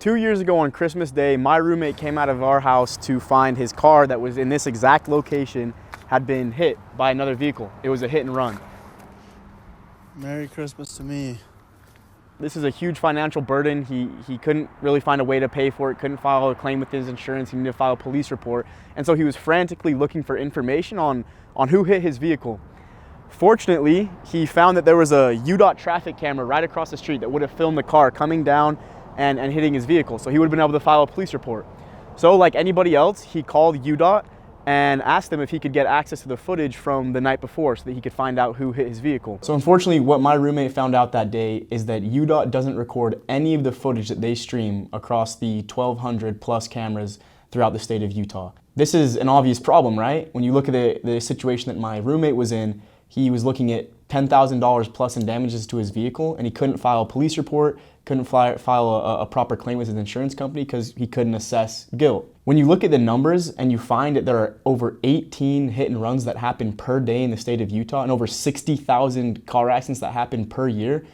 2 years ago on Christmas Day, my roommate came out of our house to find his car that was in this exact location had been hit by another vehicle. It was a hit and run. Merry Christmas to me. This is a huge financial burden. He couldn't really find a way to pay for it, couldn't file a claim with his insurance, he needed to file a police report. And so he was frantically looking for information on who hit his vehicle. Fortunately, he found that there was a UDOT traffic camera right across the street that would have filmed the car coming down and hitting his vehicle. So he would have been able to file a police report. So like anybody else, he called UDOT and asked them if he could get access to the footage from the night before so that he could find out who hit his vehicle. So unfortunately, what my roommate found out that day is that UDOT doesn't record any of the footage that they stream across the 1,200 plus cameras throughout the state of Utah. This is an obvious problem, right? When you look at the situation that my roommate was in, he was looking at $10,000 plus in damages to his vehicle, and he couldn't file a police report, couldn't file a proper claim with his insurance company because he couldn't assess guilt. When you look at the numbers and you find that there are over 18 hit and runs that happen per day in the state of Utah and over 60,000 car accidents that happen per year,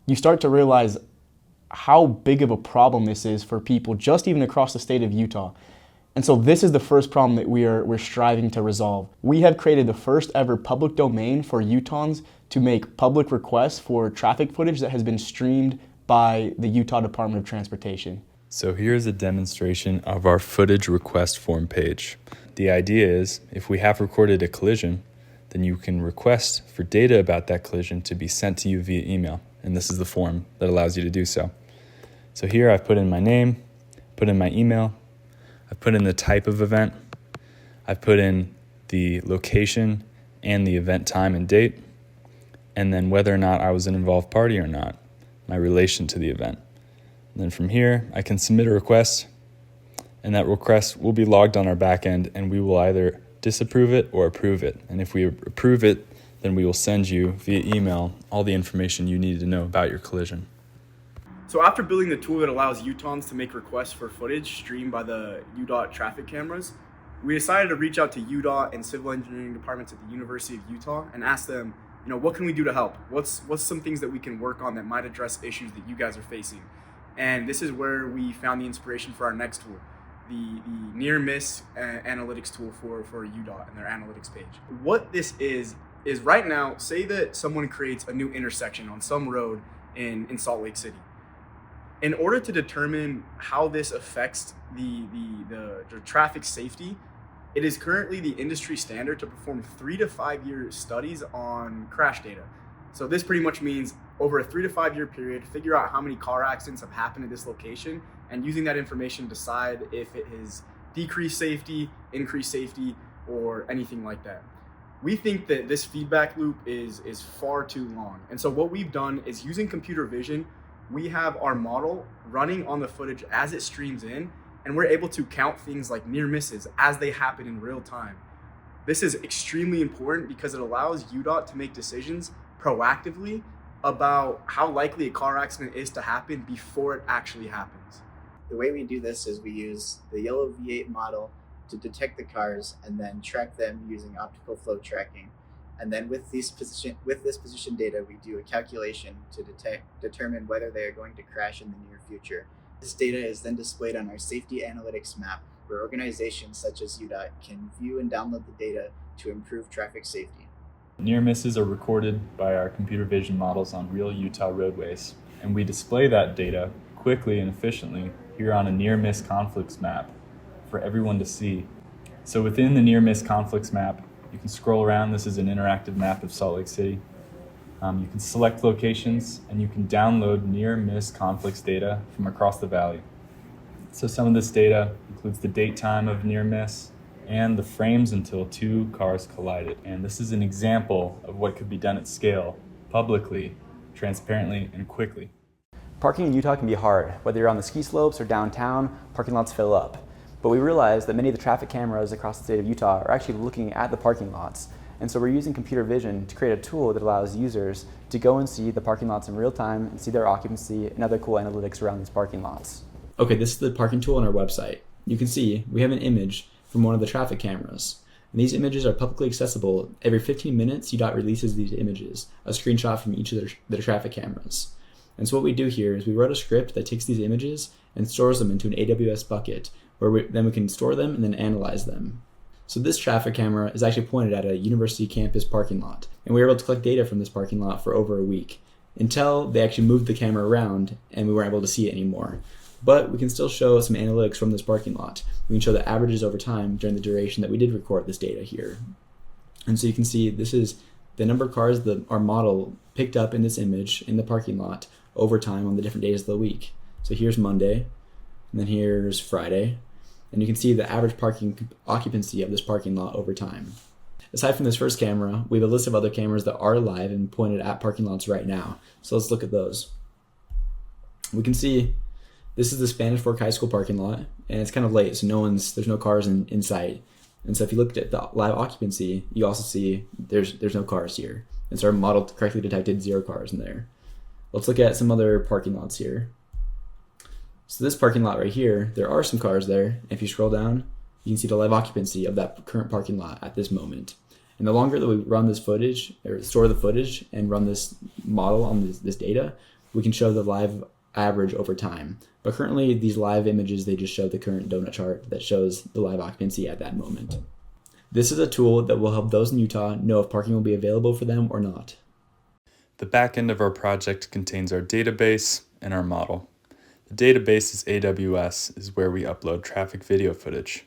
you start to realize how big of a problem this is for people just even across the state of Utah. And so this is the first problem that we're striving to resolve. We have created the first ever public domain for Utahns to make public requests for traffic footage that has been streamed by the Utah Department of Transportation. So here's a demonstration of our footage request form page. The idea is if we have recorded a collision, then you can request for data about that collision to be sent to you via email. And this is the form that allows you to do so. So here I've put in my name, put in my email, I've put in the type of event, I've put in the location and the event time and date, and then whether or not I was an involved party or not, my relation to the event. And then from here, I can submit a request, and that request will be logged on our back end, and we will either disapprove it or approve it. And if we approve it, then we will send you via email all the information you need to know about your collision. So after building the tool that allows Utahns to make requests for footage streamed by the UDOT traffic cameras, we decided to reach out to UDOT and civil engineering departments at the University of Utah and ask them, what can we do to help? What's some things that we can work on that might address issues that you guys are facing? And this is where we found the inspiration for our next tool, the near-miss analytics tool for UDOT and their analytics page. What this is right now, say that someone creates a new intersection on some road in Salt Lake City. In order to determine how this affects the traffic safety, it is currently the industry standard to perform 3 to 5 year studies on crash data. So this pretty much means over a 3 to 5 year period, figure out how many car accidents have happened at this location, and using that information decide if it has decreased safety, increased safety, or anything like that. We think that this feedback loop is far too long. And so what we've done is using computer vision, we have our model running on the footage as it streams in, and we're able to count things like near misses as they happen in real time. This is extremely important because it allows UDOT to make decisions proactively about how likely a car accident is to happen before it actually happens. The way we do this is we use the yellow V8 model to detect the cars and then track them using optical flow tracking. And then with this position data, we do a calculation to determine whether they are going to crash in the near future. This data is then displayed on our safety analytics map, where organizations such as UDOT can view and download the data to improve traffic safety. Near misses are recorded by our computer vision models on real Utah roadways, and we display that data quickly and efficiently here on a near miss conflicts map for everyone to see. So within the near miss conflicts map, you can scroll around. This is an interactive map of Salt Lake City. You can select locations and you can download near miss conflicts data from across the valley. So some of this data includes the date time of near miss and the frames until 2 cars collided. And this is an example of what could be done at scale, publicly, transparently, and quickly. Parking in Utah can be hard. Whether you're on the ski slopes or downtown, parking lots fill up. But we realized that many of the traffic cameras across the state of Utah are actually looking at the parking lots. And so we're using computer vision to create a tool that allows users to go and see the parking lots in real time and see their occupancy and other cool analytics around these parking lots. Okay, this is the parking tool on our website. You can see we have an image from one of the traffic cameras. And these images are publicly accessible. Every 15 minutes, UDOT releases these images, a screenshot from each of their traffic cameras. And so what we do here is we wrote a script that takes these images and stores them into an AWS bucket, where then we can store them and then analyze them. So this traffic camera is actually pointed at a university campus parking lot, and we were able to collect data from this parking lot for over a week, until they actually moved the camera around and we weren't able to see it anymore. But we can still show some analytics from this parking lot. We can show the averages over time during the duration that we did record this data here. And so you can see this is the number of cars that our model picked up in this image in the parking lot over time on the different days of the week. So here's Monday, and then here's Friday, and you can see the average parking occupancy of this parking lot over time. Aside from this first camera, we have a list of other cameras that are live and pointed at parking lots right now. So let's look at those. We can see this is the Spanish Fork High School parking lot, and it's kind of late, so there's no cars in sight. And so if you looked at the live occupancy, you also see there's no cars here. And so our model correctly detected 0 cars in there. Let's look at some other parking lots here. So this parking lot right here, there are some cars there. If you scroll down, you can see the live occupancy of that current parking lot at this moment. And the longer that we run this footage, or store the footage and run this model on this data, we can show the live average over time. But currently, these live images, they just show the current donut chart that shows the live occupancy at that moment. This is a tool that will help those in Utah know if parking will be available for them or not. The back end of our project contains our database and our model. The database is AWS, is where we upload traffic video footage.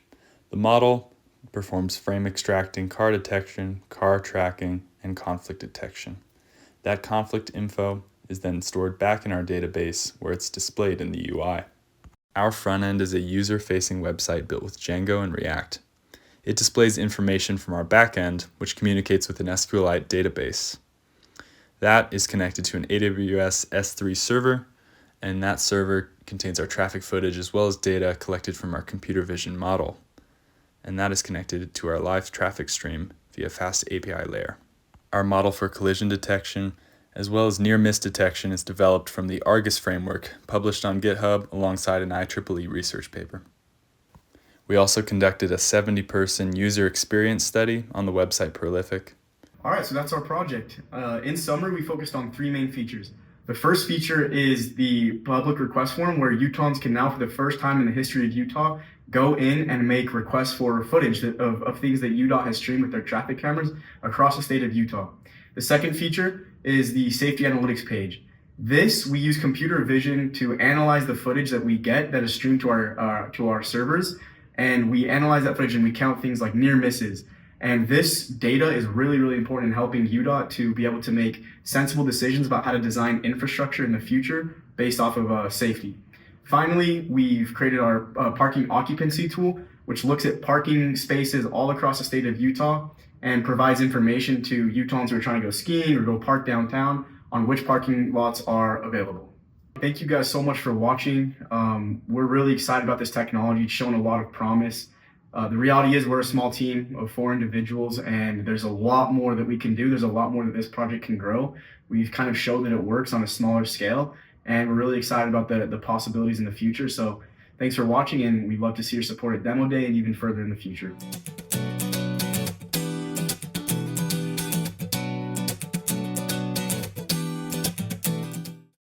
The model performs frame extracting, car detection, car tracking, and conflict detection. That conflict info is then stored back in our database where it's displayed in the UI. Our front end is a user-facing website built with Django and React. It displays information from our back end, which communicates with an SQLite database. That is connected to an AWS S3 server, and that server contains our traffic footage as well as data collected from our computer vision model. And that is connected to our live traffic stream via fast API layer. Our model for collision detection as well as near-miss detection is developed from the Argus framework published on GitHub alongside an IEEE research paper. We also conducted a 70-person user experience study on the website Prolific. All right, so that's our project. In summary, we focused on 3 main features. The first feature is the public request form, where Utahns can now, for the first time in the history of Utah, go in and make requests for footage of things that UDOT has streamed with their traffic cameras across the state of Utah. The second feature is the safety analytics page. This, we use computer vision to analyze the footage that we get that is streamed to our servers, and we analyze that footage and we count things like near misses. And this data is really, really important in helping UDOT to be able to make sensible decisions about how to design infrastructure in the future based off of safety. Finally, we've created our parking occupancy tool, which looks at parking spaces all across the state of Utah and provides information to Utahns who are trying to go skiing or go park downtown on which parking lots are available. Thank you guys so much for watching. We're really excited about this technology. It's shown a lot of promise. The reality is we're a small team of 4 individuals, and there's a lot more that we can do. There's a lot more that this project can grow. We've kind of showed that it works on a smaller scale, and we're really excited about the possibilities in the future. So thanks for watching, and we'd love to see your support at Demo Day and even further in the future.